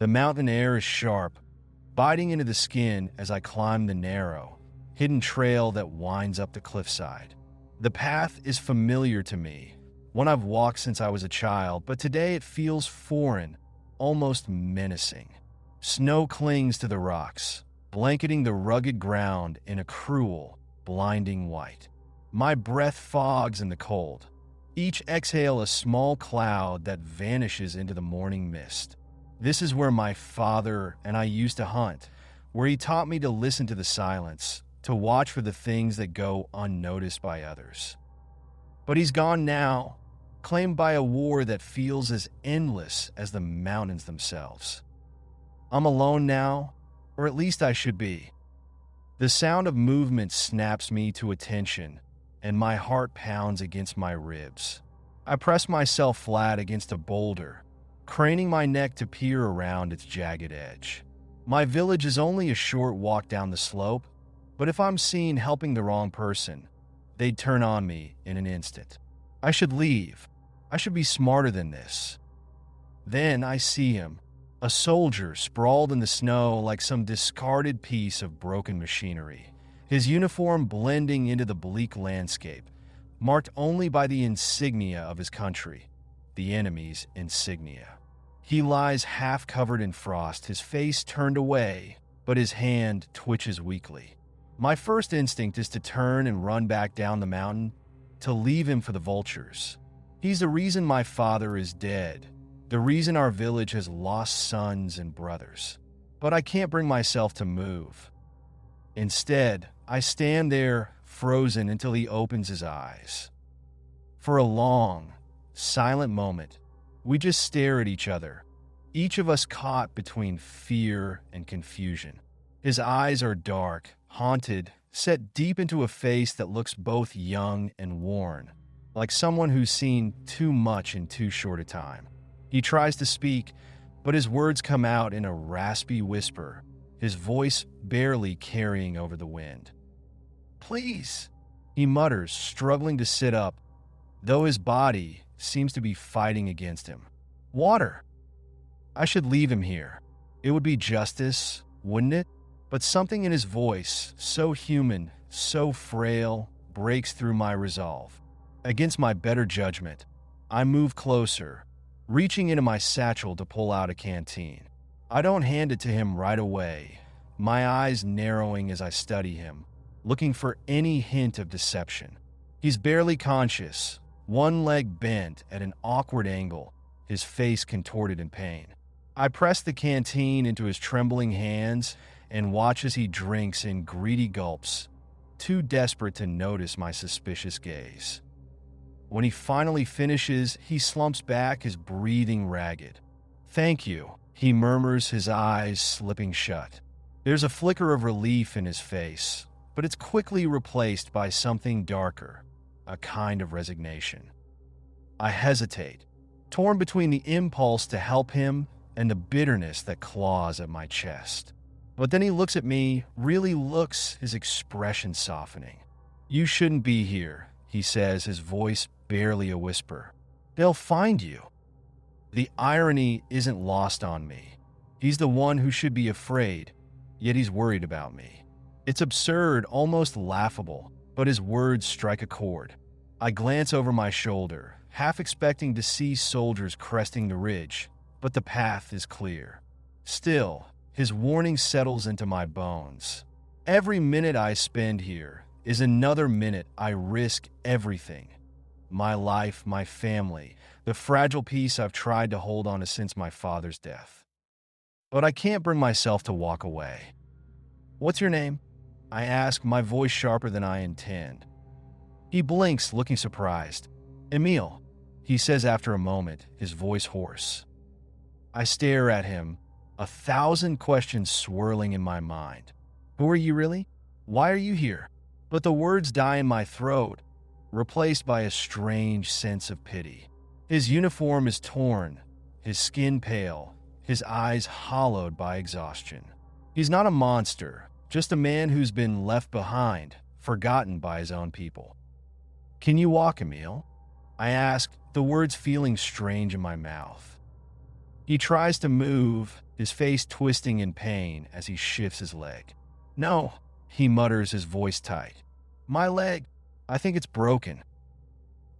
The mountain air is sharp, biting into the skin as I climb the narrow, hidden trail that winds up the cliffside. The path is familiar to me, one I've walked since I was a child, but today it feels foreign, almost menacing. Snow clings to the rocks, blanketing the rugged ground in a cruel, blinding white. My breath fogs in the cold, each exhale a small cloud that vanishes into the morning mist. This is where my father and I used to hunt, where he taught me to listen to the silence, to watch for the things that go unnoticed by others. But he's gone now, claimed by a war that feels as endless as the mountains themselves. I'm alone now, or at least I should be. The sound of movement snaps me to attention, and my heart pounds against my ribs. I press myself flat against a boulder, craning my neck to peer around its jagged edge. My village is only a short walk down the slope, but if I'm seen helping the wrong person, they'd turn on me in an instant. I should leave. I should be smarter than this. Then I see him, a soldier sprawled in the snow like some discarded piece of broken machinery, his uniform blending into the bleak landscape, marked only by the insignia of his country, the enemy's insignia. He lies half covered in frost, his face turned away, but his hand twitches weakly. My first instinct is to turn and run back down the mountain, to leave him for the vultures. He's the reason my father is dead, the reason our village has lost sons and brothers. But I can't bring myself to move. Instead, I stand there, frozen until he opens his eyes. For a long, silent moment, we just stare at each other, each of us caught between fear and confusion. His eyes are dark, haunted, set deep into a face that looks both young and worn, like someone who's seen too much in too short a time. He tries to speak, but his words come out in a raspy whisper, his voice barely carrying over the wind. "Please," he mutters, struggling to sit up, though his body seems to be fighting against him. "Water." I should leave him here. It would be justice, wouldn't it? But something in his voice, so human, so frail, breaks through my resolve. Against my better judgment, I move closer, reaching into my satchel to pull out a canteen. I don't hand it to him right away, my eyes narrowing as I study him, looking for any hint of deception. He's barely conscious, one leg bent at an awkward angle, his face contorted in pain. I press the canteen into his trembling hands and watch as he drinks in greedy gulps, too desperate to notice my suspicious gaze. When he finally finishes, he slumps back, his breathing ragged. "Thank you," he murmurs, his eyes slipping shut. There's a flicker of relief in his face, but it's quickly replaced by something darker, a kind of resignation. I hesitate, torn between the impulse to help him and the bitterness that claws at my chest. But then he looks at me, really looks, his expression softening. "You shouldn't be here," he says, his voice barely a whisper. "They'll find you." The irony isn't lost on me. He's the one who should be afraid, yet he's worried about me. It's absurd, almost laughable, but his words strike a chord. I glance over my shoulder, half expecting to see soldiers cresting the ridge, but the path is clear. Still, his warning settles into my bones. Every minute I spend here is another minute I risk everything. My life, my family, the fragile peace I've tried to hold on to since my father's death. But I can't bring myself to walk away. "What's your name?" I ask, my voice sharper than I intend. He blinks, looking surprised. "Emile," he says after a moment, his voice hoarse. I stare at him, 1,000 questions swirling in my mind. "Who are you really? Why are you here?" But the words die in my throat, replaced by a strange sense of pity. His uniform is torn, his skin pale, his eyes hollowed by exhaustion. He's not a monster, just a man who's been left behind, forgotten by his own people. "Can you walk, Emile?" I ask, the words feeling strange in my mouth. He tries to move, his face twisting in pain as he shifts his leg. "No," he mutters, his voice tight. "My leg, I think it's broken."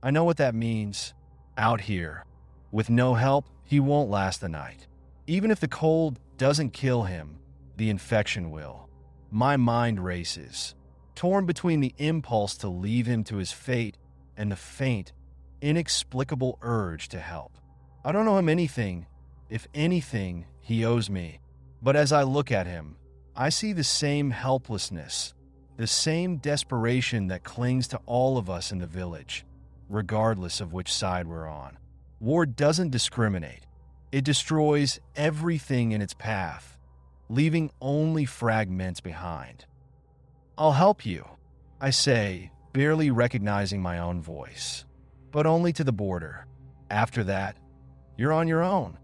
I know what that means. Out here, with no help, he won't last the night. Even if the cold doesn't kill him, the infection will. My mind races, torn between the impulse to leave him to his fate and the faint, inexplicable urge to help. I don't owe him anything. If anything, he owes me. But as I look at him, I see the same helplessness, the same desperation that clings to all of us in the village, regardless of which side we're on. War doesn't discriminate. It destroys everything in its path, leaving only fragments behind. "I'll help you," I say, barely recognizing my own voice. "But only to the border. After that, you're on your own."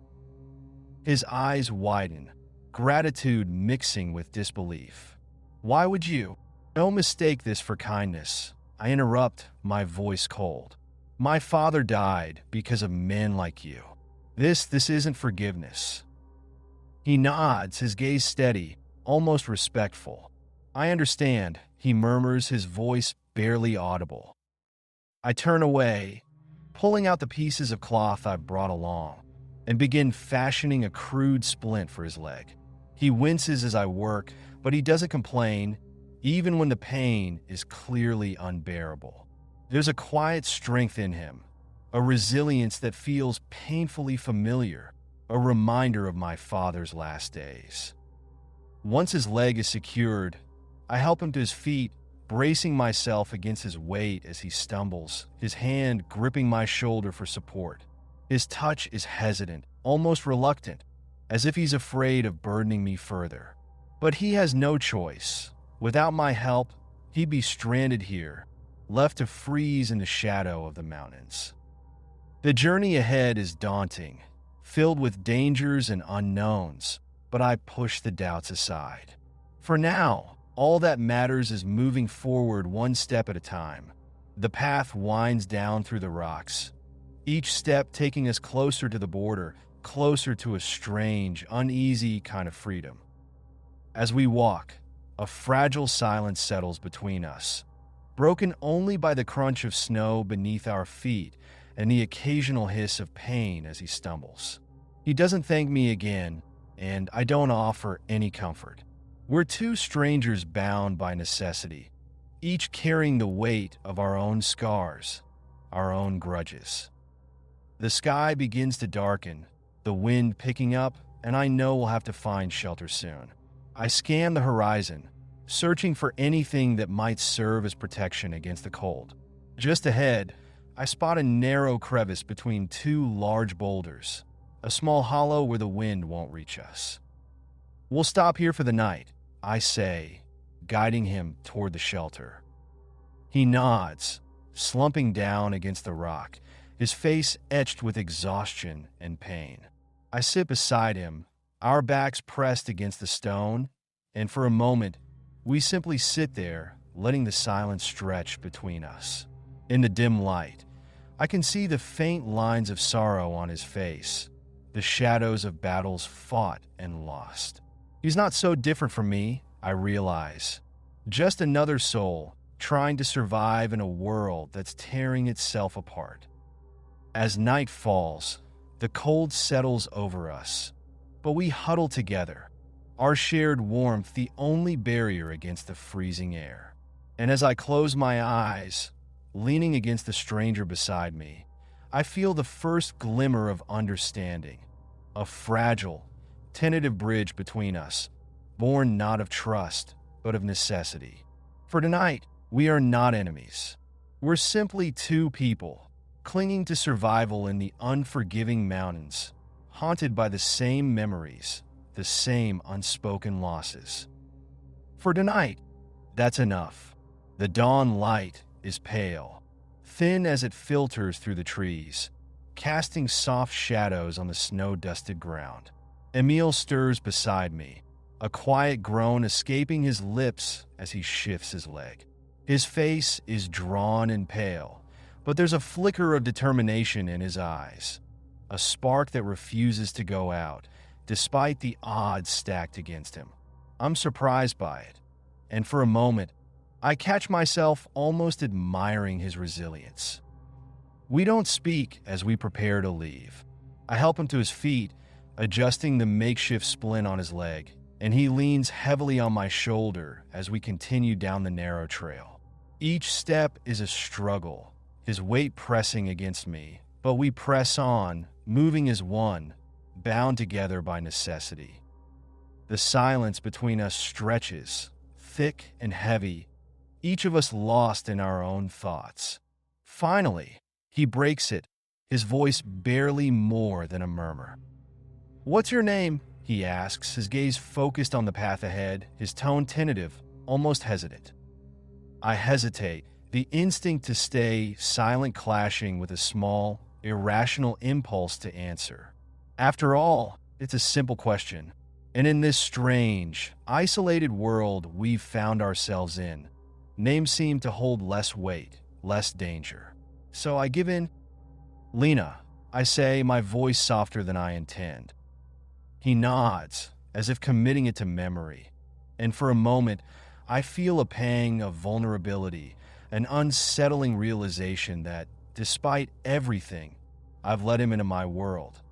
His eyes widen, gratitude mixing with disbelief. "Why would you?" "Don't mistake this for kindness," I interrupt, my voice cold. "My father died because of men like you. This isn't forgiveness." He nods, his gaze steady, almost respectful. "I understand," he murmurs, his voice barely audible. I turn away, pulling out the pieces of cloth I've brought along, and begin fashioning a crude splint for his leg. He winces as I work, but he doesn't complain, even when the pain is clearly unbearable. There's a quiet strength in him, a resilience that feels painfully familiar, a reminder of my father's last days. Once his leg is secured, I help him to his feet, bracing myself against his weight as he stumbles, his hand gripping my shoulder for support. His touch is hesitant, almost reluctant, as if he's afraid of burdening me further. But he has no choice. Without my help, he'd be stranded here, left to freeze in the shadow of the mountains. The journey ahead is daunting, filled with dangers and unknowns, but I push the doubts aside. For now, all that matters is moving forward one step at a time. The path winds down through the rocks, each step taking us closer to the border, closer to a strange, uneasy kind of freedom. As we walk, a fragile silence settles between us, broken only by the crunch of snow beneath our feet and the occasional hiss of pain as he stumbles. He doesn't thank me again, and I don't offer any comfort. We're two strangers bound by necessity, each carrying the weight of our own scars, our own grudges. The sky begins to darken, the wind picking up, and I know we'll have to find shelter soon. I scan the horizon, searching for anything that might serve as protection against the cold. Just ahead, I spot a narrow crevice between two large boulders, a small hollow where the wind won't reach us. "We'll stop here for the night," I say, guiding him toward the shelter. He nods, slumping down against the rock, his face etched with exhaustion and pain. I sit beside him, our backs pressed against the stone, and for a moment, we simply sit there, letting the silence stretch between us. In the dim light, I can see the faint lines of sorrow on his face, the shadows of battles fought and lost. He's not so different from me, I realize. Just another soul trying to survive in a world that's tearing itself apart. As night falls, the cold settles over us, but we huddle together, our shared warmth the only barrier against the freezing air. And as I close my eyes, leaning against the stranger beside me, I feel the first glimmer of understanding, a fragile, tentative bridge between us, born not of trust, but of necessity. For tonight, we are not enemies. We're simply two people, clinging to survival in the unforgiving mountains, haunted by the same memories, the same unspoken losses. For tonight, that's enough. The dawn light is pale, thin as it filters through the trees, casting soft shadows on the snow-dusted ground. Emil stirs beside me, a quiet groan escaping his lips as he shifts his leg. His face is drawn and pale, but there's a flicker of determination in his eyes, a spark that refuses to go out, despite the odds stacked against him. I'm surprised by it, and for a moment, I catch myself almost admiring his resilience. We don't speak as we prepare to leave. I help him to his feet, adjusting the makeshift splint on his leg, and he leans heavily on my shoulder as we continue down the narrow trail. Each step is a struggle, his weight pressing against me, but we press on, moving as one, bound together by necessity. The silence between us stretches, thick and heavy, each of us lost in our own thoughts. Finally, he breaks it, his voice barely more than a murmur. "What's your name?" he asks, his gaze focused on the path ahead, his tone tentative, almost hesitant. I hesitate, the instinct to stay silent clashing with a small, irrational impulse to answer. After all, it's a simple question, and in this strange, isolated world we've found ourselves in, names seem to hold less weight, less danger. So I give in. "Lena," I say, my voice softer than I intend. He nods, as if committing it to memory, and for a moment, I feel a pang of vulnerability, an unsettling realization that, despite everything, I've let him into my world,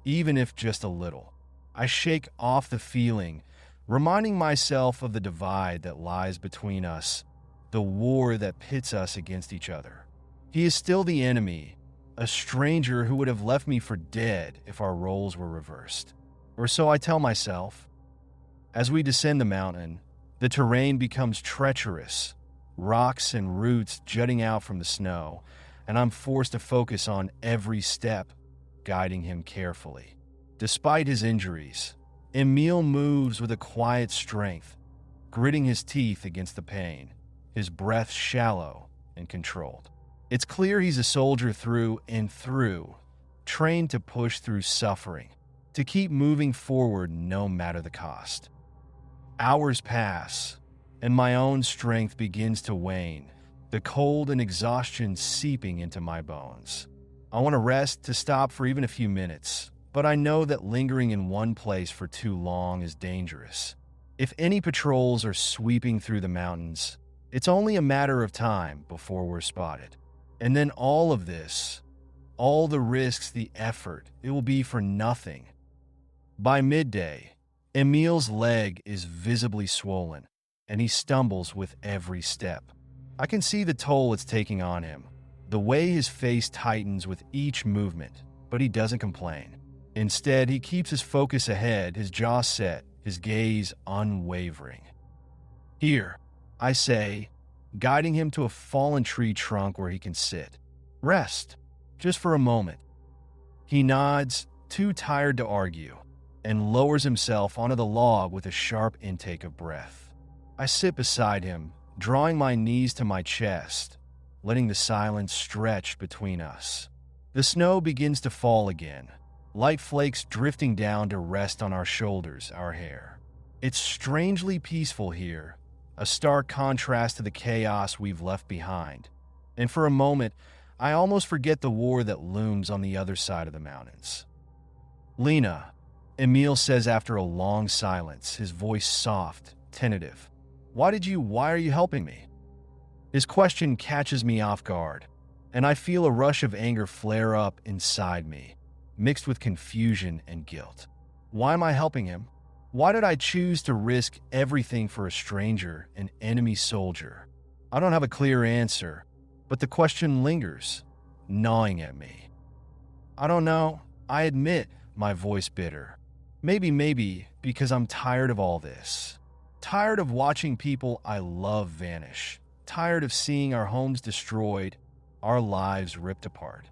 even if just a little. I shake off the feeling, reminding myself of the divide that lies between us, the war that pits us against each other. He is still the enemy, a stranger who would have left me for dead if our roles were reversed. Or so I tell myself. As we descend the mountain, the terrain becomes treacherous, rocks and roots jutting out from the snow, and I'm forced to focus on every step, guiding him carefully. Despite his injuries, Emil moves with a quiet strength, gritting his teeth against the pain, his breath shallow and controlled. It's clear he's a soldier through and through, trained to push through suffering, to keep moving forward no matter the cost. Hours pass, and my own strength begins to wane, the cold and exhaustion seeping into my bones. I want to rest, to stop for even a few minutes, but I know that lingering in one place for too long is dangerous. If any patrols are sweeping through the mountains, it's only a matter of time before we're spotted. And then all of this, all the risks, the effort, it will be for nothing. By midday, Emil's leg is visibly swollen, and he stumbles with every step. I can see the toll it's taking on him, the way his face tightens with each movement, but he doesn't complain. Instead, he keeps his focus ahead, his jaw set, his gaze unwavering. "Here," I say, guiding him to a fallen tree trunk where he can sit. "Rest, just for a moment." He nods, too tired to argue, and lowers himself onto the log with a sharp intake of breath. I sit beside him, drawing my knees to my chest, letting the silence stretch between us. The snow begins to fall again, light flakes drifting down to rest on our shoulders, our hair. It's strangely peaceful here, a stark contrast to the chaos we've left behind. And for a moment, I almost forget the war that looms on the other side of the mountains. "Lena," Emil says after a long silence, his voice soft, tentative. Why are you helping me?" His question catches me off guard, and I feel a rush of anger flare up inside me, mixed with confusion and guilt. Why am I helping him? Why did I choose to risk everything for a stranger, an enemy soldier? I don't have a clear answer, but the question lingers, gnawing at me. "I don't know," I admit, my voice bitter. Maybe, because I'm tired of all this. Tired of watching people I love vanish. Tired of seeing our homes destroyed, our lives ripped apart.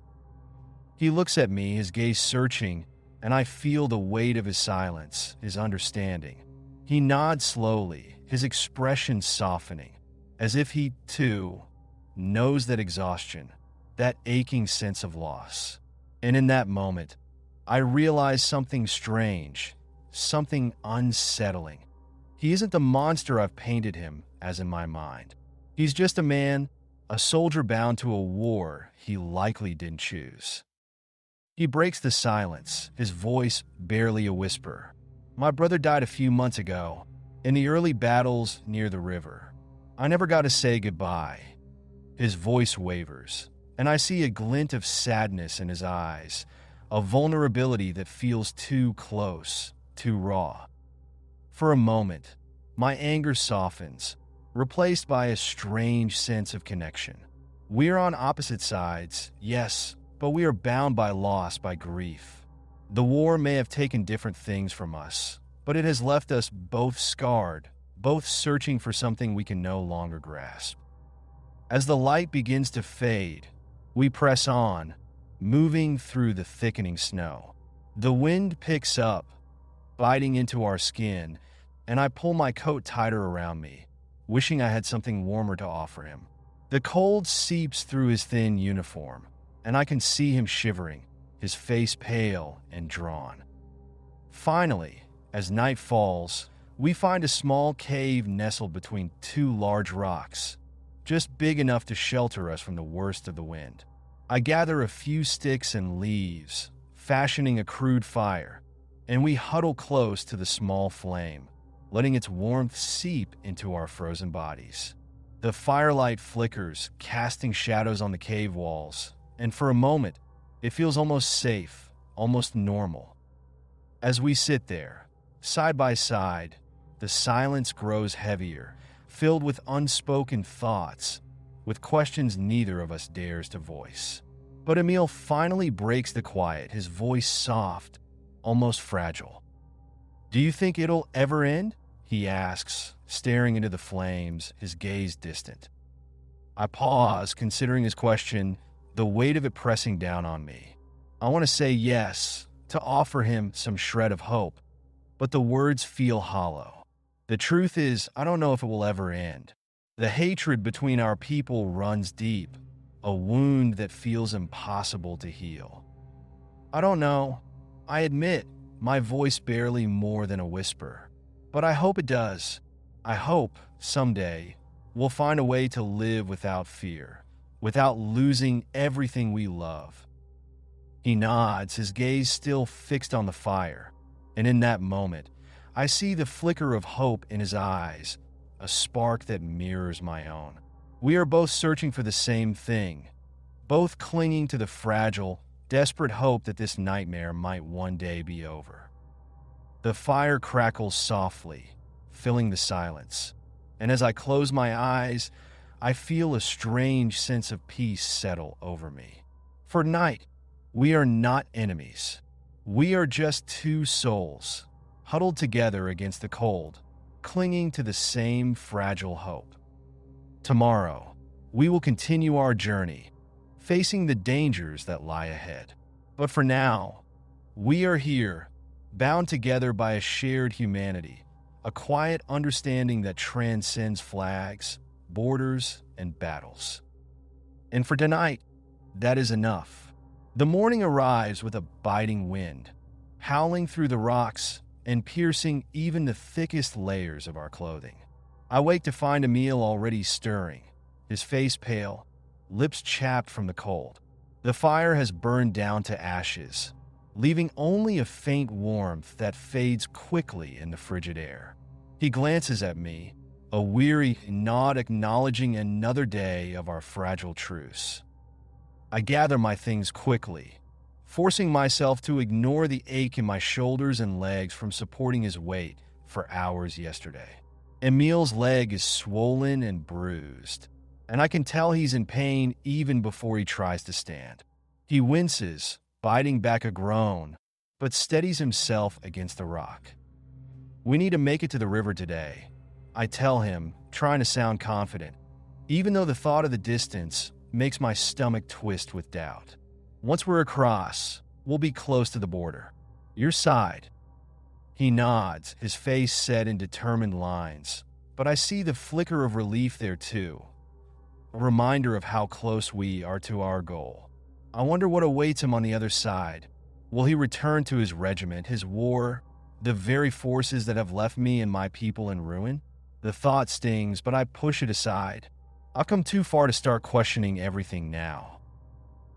He looks at me, his gaze searching, and I feel the weight of his silence, his understanding. He nods slowly, his expression softening, as if he, too, knows that exhaustion, that aching sense of loss. And in that moment, I realize something strange, something unsettling. He isn't the monster I've painted him as in my mind. He's just a man, a soldier bound to a war he likely didn't choose. He breaks the silence, his voice barely a whisper. My brother died a few months ago, in the early battles near the river. I never got to say goodbye. His voice wavers, and I see a glint of sadness in his eyes, a vulnerability that feels too close, too raw. For a moment, my anger softens, replaced by a strange sense of connection. We are on opposite sides, yes, but we are bound by loss, by grief. The war may have taken different things from us, but it has left us both scarred, both searching for something we can no longer grasp. As the light begins to fade, we press on, moving through the thickening snow. The wind picks up, biting into our skin, and I pull my coat tighter around me, wishing I had something warmer to offer him. The cold seeps through his thin uniform, and I can see him shivering, his face pale and drawn. Finally, as night falls, we find a small cave nestled between two large rocks, just big enough to shelter us from the worst of the wind. I gather a few sticks and leaves, fashioning a crude fire, and we huddle close to the small flame, letting its warmth seep into our frozen bodies. The firelight flickers, casting shadows on the cave walls, and for a moment, it feels almost safe, almost normal. As we sit there, side by side, the silence grows heavier, filled with unspoken thoughts, with questions neither of us dares to voice. But Emil finally breaks the quiet, his voice soft, almost fragile. "Do you think it'll ever end?" he asks, staring into the flames, his gaze distant. I pause, considering his question, the weight of it pressing down on me. I want to say yes, to offer him some shred of hope, but the words feel hollow. The truth is, I don't know if it will ever end. The hatred between our people runs deep, a wound that feels impossible to heal. I don't know. I admit, my voice barely more than a whisper. But I hope it does. I hope, someday, we'll find a way to live without fear, without losing everything we love. He nods, his gaze still fixed on the fire, and in that moment, I see the flicker of hope in his eyes, a spark that mirrors my own. We are both searching for the same thing, both clinging to the fragile, desperate hope that this nightmare might one day be over. The fire crackles softly, filling the silence, and as I close my eyes, I feel a strange sense of peace settle over me. For tonight, we are not enemies. We are just two souls, huddled together against the cold, clinging to the same fragile hope. Tomorrow, we will continue our journey, facing the dangers that lie ahead. But for now, we are here, bound together by a shared humanity, a quiet understanding that transcends flags, borders, and battles. And for tonight, that is enough. The morning arrives with a biting wind, howling through the rocks and piercing even the thickest layers of our clothing. I wake to find Emil already stirring, his face pale, lips chapped from the cold. The fire has burned down to ashes, leaving only a faint warmth that fades quickly in the frigid air. He glances at me, a weary nod acknowledging another day of our fragile truce. I gather my things quickly, forcing myself to ignore the ache in my shoulders and legs from supporting his weight for hours yesterday. Emil's leg is swollen and bruised, and I can tell he's in pain even before he tries to stand. He winces, biting back a groan, but steadies himself against the rock. "We need to make it to the river today," I tell him, trying to sound confident, even though the thought of the distance makes my stomach twist with doubt. "Once we're across, we'll be close to the border. Your side." He nods, his face set in determined lines, but I see the flicker of relief there too, a reminder of how close we are to our goal. I wonder what awaits him on the other side. Will he return to his regiment, his war, the very forces that have left me and my people in ruin? The thought stings, but I push it aside. I've come too far to start questioning everything now.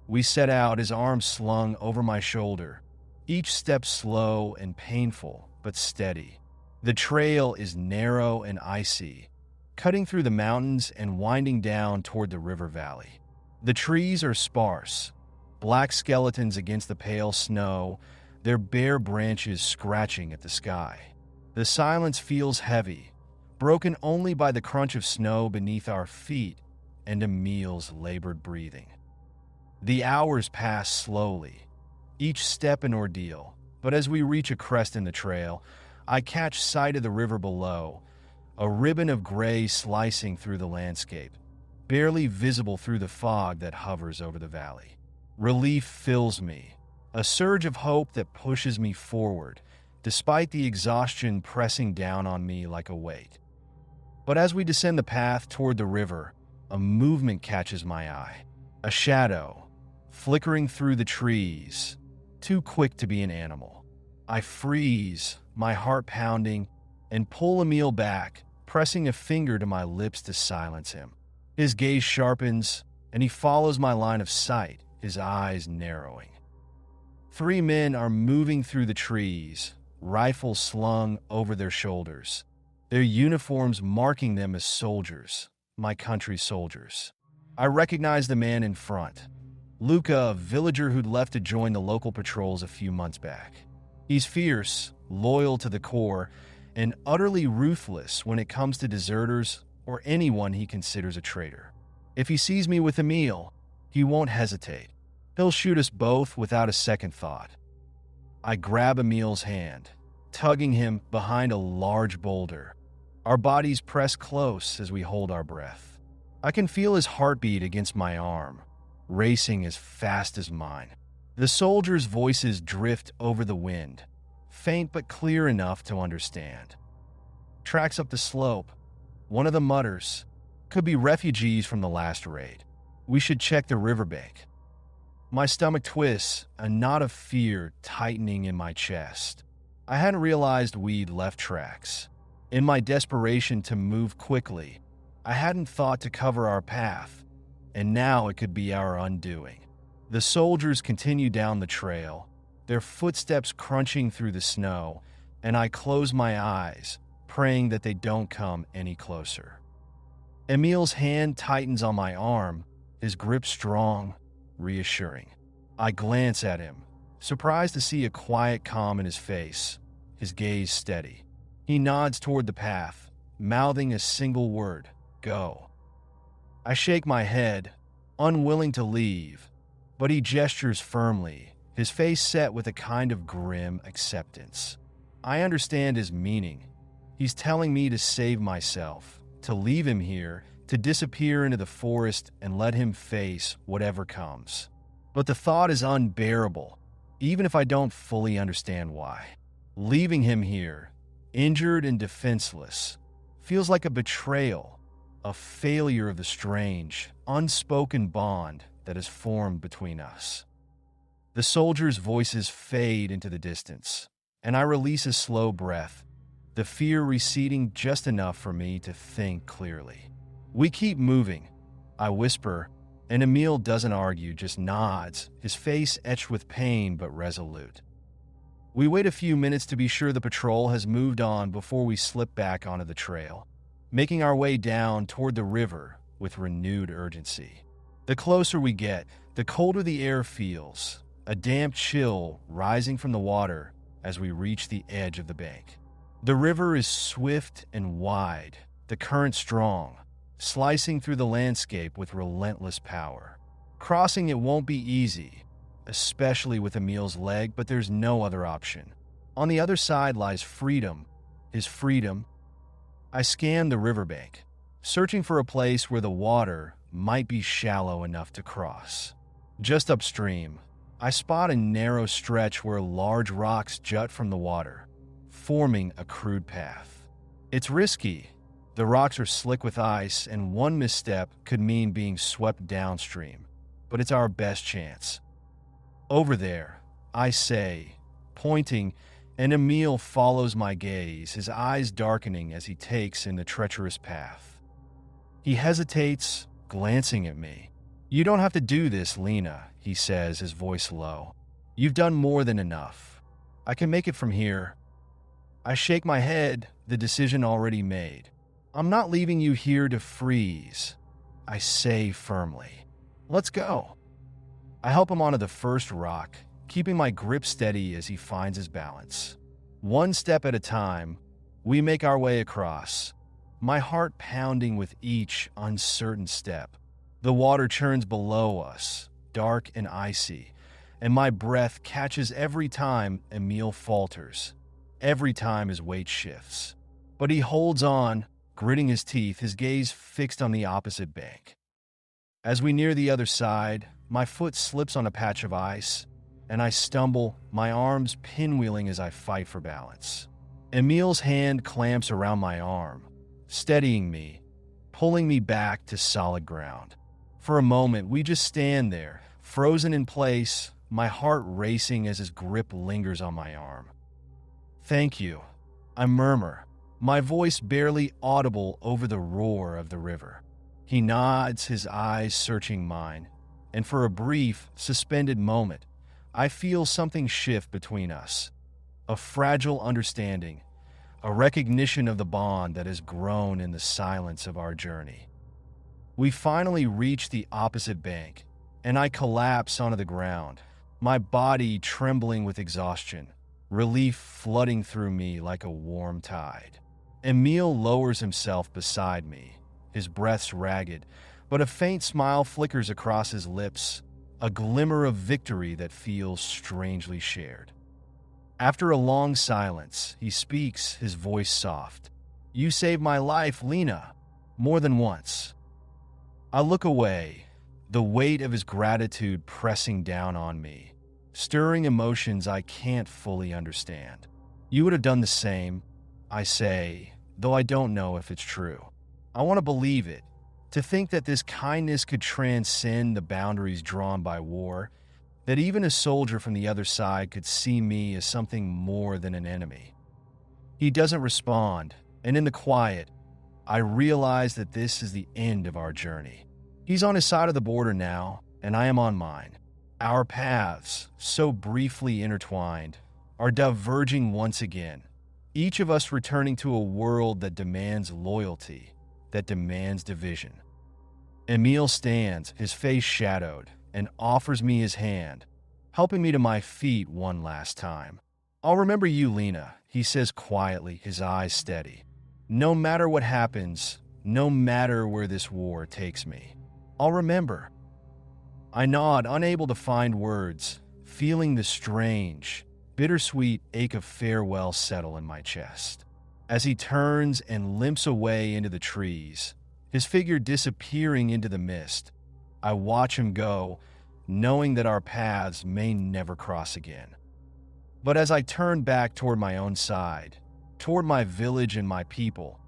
We set out, his arms slung over my shoulder, each step slow and painful, but steady. The trail is narrow and icy, cutting through the mountains and winding down toward the river valley. The trees are sparse, black skeletons against the pale snow, their bare branches scratching at the sky. The silence feels heavy, broken only by the crunch of snow beneath our feet and Emil's labored breathing. The hours pass slowly, each step an ordeal, but as we reach a crest in the trail, I catch sight of the river below, a ribbon of gray slicing through the landscape, barely visible through the fog that hovers over the valley. Relief fills me, a surge of hope that pushes me forward, despite the exhaustion pressing down on me like a weight. But as we descend the path toward the river, a movement catches my eye. A shadow, flickering through the trees, too quick to be an animal. I freeze, my heart pounding, and pull Emil back, pressing a finger to my lips to silence him. His gaze sharpens, and he follows my line of sight, his eyes narrowing. 3 men are moving through the trees, rifles slung over their shoulders, their uniforms marking them as soldiers, my country's soldiers. I recognize the man in front, Luca, a villager who'd left to join the local patrols a few months back. He's fierce, loyal to the core, and utterly ruthless when it comes to deserters or anyone he considers a traitor. If he sees me with Emil, he won't hesitate. He'll shoot us both without a second thought. I grab Emil's hand, tugging him behind a large boulder. Our bodies press close as we hold our breath. I can feel his heartbeat against my arm, racing as fast as mine. The soldiers' voices drift over the wind, faint but clear enough to understand. Tracks up the slope. One of them mutters, "Could be refugees from the last raid. We should check the riverbank." My stomach twists, a knot of fear tightening in my chest. I hadn't realized we'd left tracks. In my desperation to move quickly, I hadn't thought to cover our path, and now it could be our undoing. The soldiers continue down the trail, their footsteps crunching through the snow, and I close my eyes, praying that they don't come any closer. Emil's hand tightens on my arm, his grip strong, reassuring. I glance at him, surprised to see a quiet calm in his face, his gaze steady. He nods toward the path, mouthing a single word, "Go." I shake my head, unwilling to leave, but he gestures firmly, his face set with a kind of grim acceptance. I understand his meaning. He's telling me to save myself, to leave him here, to disappear into the forest and let him face whatever comes. But the thought is unbearable, even if I don't fully understand why. Leaving him here, injured and defenseless, feels like a betrayal, a failure of the strange, unspoken bond that has formed between us. The soldiers' voices fade into the distance, and I release a slow breath, the fear receding just enough for me to think clearly. We keep moving, I whisper, and Emil doesn't argue, just nods, his face etched with pain but resolute. We wait a few minutes to be sure the patrol has moved on before we slip back onto the trail, making our way down toward the river with renewed urgency. The closer we get, the colder the air feels, a damp chill rising from the water as we reach the edge of the bank. The river is swift and wide, the current strong, slicing through the landscape with relentless power. Crossing it won't be easy, especially with Emil's leg, but there's no other option. On the other side lies freedom, his freedom. I scan the riverbank, searching for a place where the water might be shallow enough to cross. Just upstream, I spot a narrow stretch where large rocks jut from the water, forming a crude path. It's risky. The rocks are slick with ice, and one misstep could mean being swept downstream, but it's our best chance. "Over there," I say, pointing, and Emil follows my gaze, his eyes darkening as he takes in the treacherous path. He hesitates, glancing at me. "You don't have to do this, Lena," he says, his voice low. You've done more than enough. I can make it from here. I shake my head, the decision already made. I'm not leaving you here to freeze, I say firmly. Let's go. I help him onto the first rock, keeping my grip steady as he finds his balance. One step at a time, we make our way across, my heart pounding with each uncertain step. The water churns below us, dark and icy, and my breath catches every time Emil falters, every time his weight shifts. But he holds on, gritting his teeth, his gaze fixed on the opposite bank. As we near the other side, my foot slips on a patch of ice, and I stumble, my arms pinwheeling as I fight for balance. Emil's hand clamps around my arm, steadying me, pulling me back to solid ground. For a moment, we just stand there, frozen in place, my heart racing as his grip lingers on my arm. Thank you, I murmur, my voice barely audible over the roar of the river. He nods, his eyes searching mine, and for a brief, suspended moment, I feel something shift between us. A fragile understanding, a recognition of the bond that has grown in the silence of our journey. We finally reach the opposite bank, and I collapse onto the ground, my body trembling with exhaustion, relief flooding through me like a warm tide. Emil lowers himself beside me, his breath's ragged, but a faint smile flickers across his lips, a glimmer of victory that feels strangely shared. After a long silence, he speaks, his voice soft. You saved my life, Lena, more than once. I look away, the weight of his gratitude pressing down on me, stirring emotions I can't fully understand. You would have done the same, I say, though I don't know if it's true. I want to believe it, to think that this kindness could transcend the boundaries drawn by war, that even a soldier from the other side could see me as something more than an enemy. He doesn't respond, and in the quiet, I realize that this is the end of our journey. He's on his side of the border now, and I am on mine. Our paths, so briefly intertwined, are diverging once again, each of us returning to a world that demands loyalty, that demands division. Emil stands, his face shadowed, and offers me his hand, helping me to my feet one last time. I'll remember you, Lena, he says quietly, his eyes steady. No matter what happens, no matter where this war takes me, I'll remember. I nod, unable to find words, feeling the strange, bittersweet ache of farewell settle in my chest. As he turns and limps away into the trees, his figure disappearing into the mist, I watch him go, knowing that our paths may never cross again. But as I turn back toward my own side, toward my village and my people,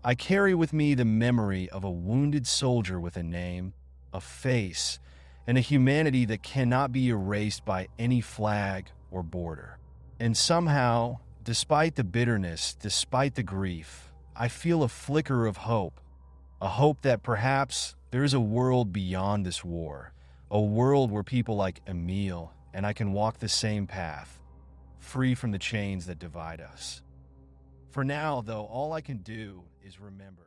I carry with me the memory of a wounded soldier with a name, a face, and a humanity that cannot be erased by any flag or border. And somehow, despite the bitterness, despite the grief, I feel a flicker of hope, a hope that perhaps there is a world beyond this war, a world where people like Emil and I can walk the same path, free from the chains that divide us. For now, though, all I can do is remember.